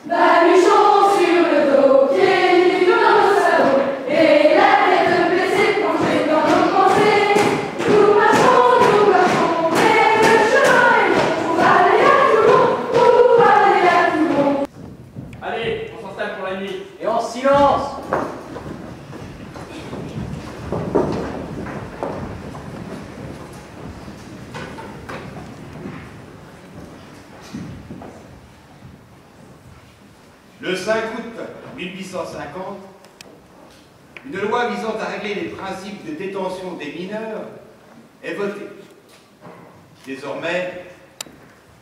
Baluchon sur le dos, pieds nus dans nos sabots, et la tête baissée plongée dans nos pensées. Nous marchons, mais le chemin est long pour aller à Toulon, pour aller à Toulon. Allez, on s'installe pour la nuit. Et en silence! Le 5 août 1850, une loi visant à régler les principes de détention des mineurs est votée. Désormais,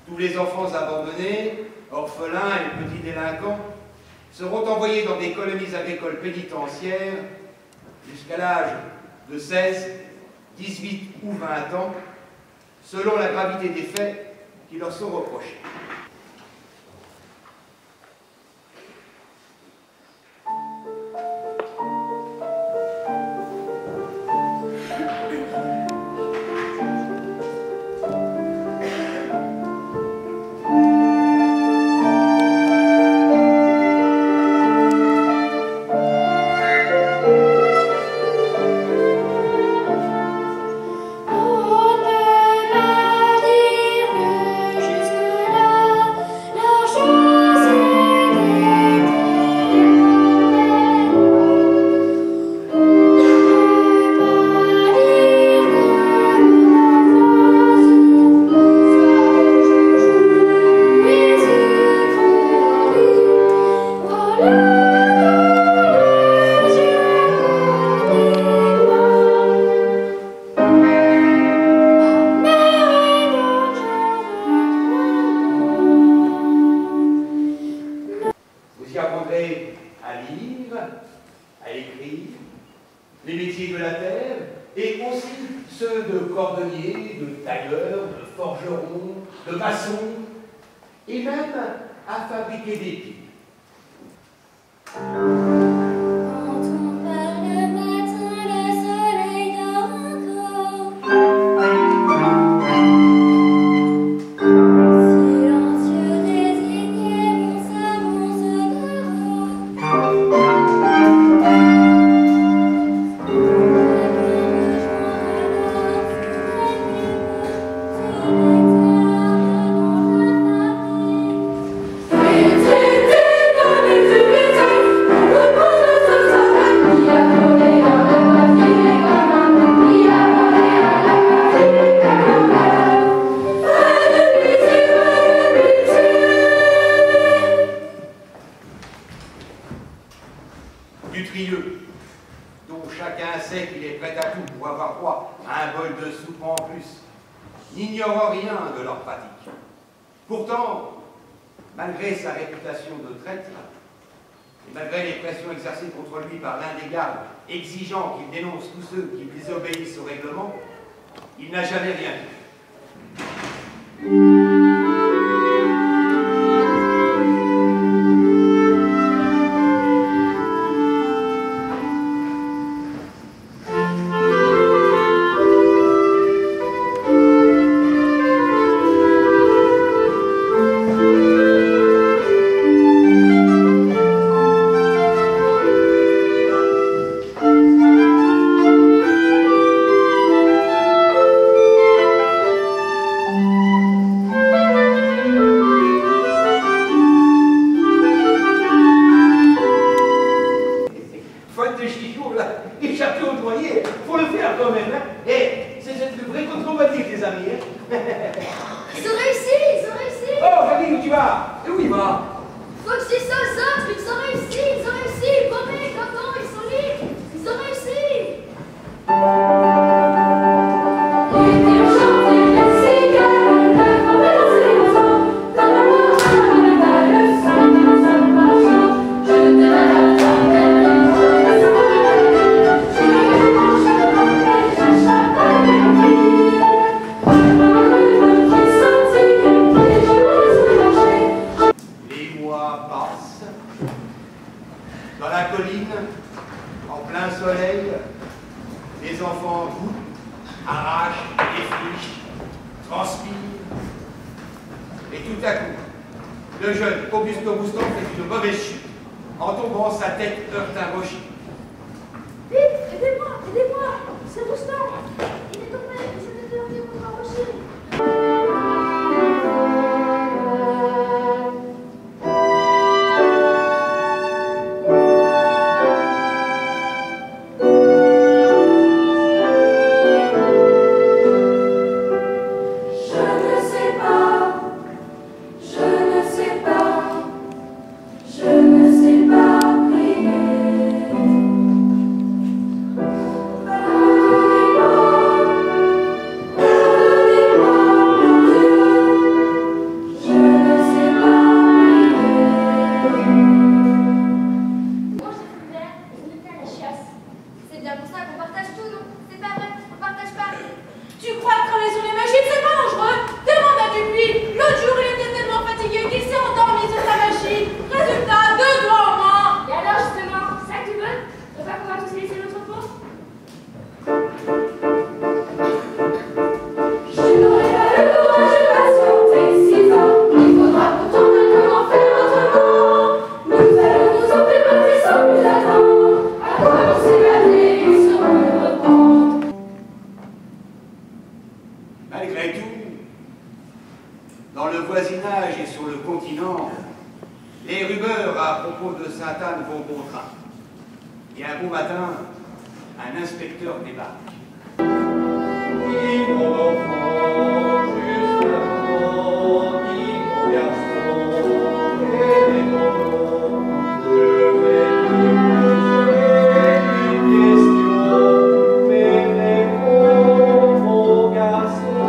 tous les enfants abandonnés, orphelins et petits délinquants seront envoyés dans des colonies agricoles pénitentiaires jusqu'à l'âge de 16, 18 ou 20 ans, selon la gravité des faits qui leur sont reprochés. À lire, à écrire, les métiers de la terre, et aussi ceux de cordonnier, de tailleur, de forgeron, de maçon, et même à fabriquer des pieds. Du Trieux, dont chacun sait qu'il est prêt à tout pour avoir droit à un bol de soupe en plus, n'ignore rien de leur pratique. Pourtant, malgré sa réputation de traître, et malgré les pressions exercées contre lui par l'un des gardes, exigeant qu'il dénonce tous ceux qui désobéissent au règlement, il n'a jamais rien dit. Échapper au douanier, faut le faire quand même, hein. Et c'est une vraie contrebandie, les amis, hein. Ils ont réussi, ils ont réussi. Oh, Camille, où tu vas? Et où il va? Faut que c'est ça, les autres, ils ont réussi, promets, content, ils sont libres, ils ont réussi. Dans la colline, en plein soleil, les enfants goûtent, arrachent, défrichent, transpirent. Et tout à coup, Le jeune Augusto Roustan fait une mauvaise chute. En tombant, sa tête heurte un rocher. Vite, aidez-moi, aidez-moi, c'est Roustan. Il est tombé, il s'est heurté contre un rocher. Malgré tout, dans le voisinage et sur le continent, les rumeurs à propos de Sainte-Anne vont bon train. Et un beau matin, un inspecteur débarque. Dis mon enfant, justement, dis mon garçon, quel est ton nom? Je vais te poser une question, mais réponds, mon garçon,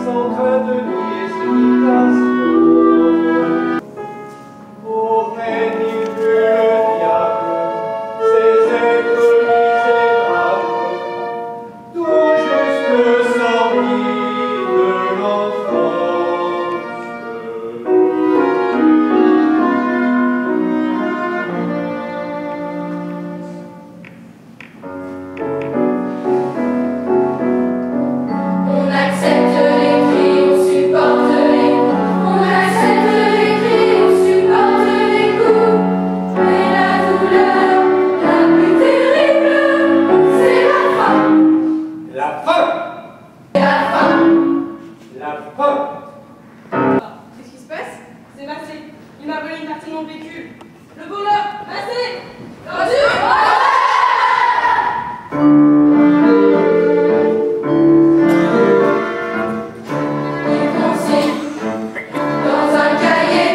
sans crainte ni hésitation. Auprès du diable, ces êtres misérables, tout juste sortis de l'enfance. On accepte les cris, on supporte les coups. On accepte les cris, on supporte les coups. Mais la douleur, la plus terrible, c'est la faim. La faim! La faim. La faim! Qu'est-ce qui se passe? C'est Massé. Il m'a volé une partie de mon véhicule. Le voleur! Massé! Il consigne dans un cahier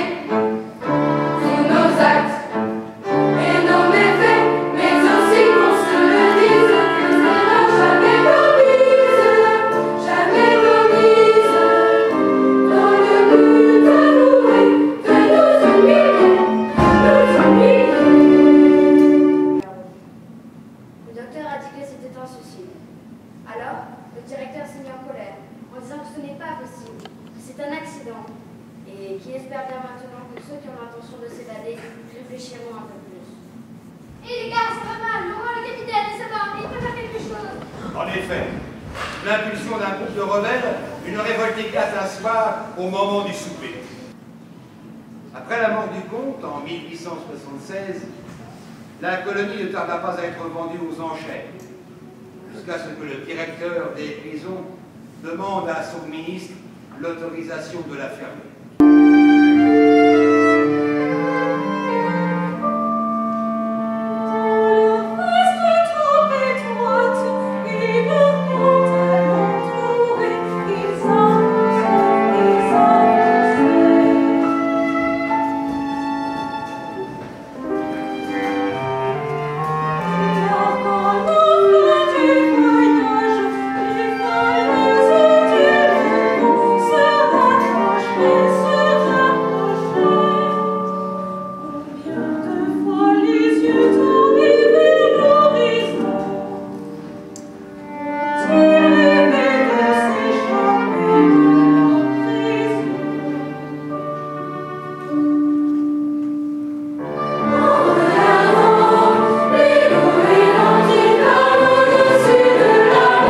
tous nos actes et nos méfaits, mais aussi qu'on se le dise que nous n'avons jamais commise, dans le but avoué de nous humilier. Le docteur a dit que c'était un suicide. Alors, le directeur s'est mis en colère en disant que ce n'est pas possible, que c'est un accident, et qu'il espère bien maintenant que ceux qui ont l'intention de s'évader réfléchiront un peu plus. Les gars, ça va mal, on voit le capitaine et ça va, il peut faire quelque chose. En effet, sous l'impulsion d'un groupe de rebelles, une révolte éclate un soir au moment du souper. Après la mort du comte, en 1876, la colonie ne tarda pas à être vendue aux enchères, jusqu'à ce que le directeur des prisons demande à son ministre l'autorisation de la fermer.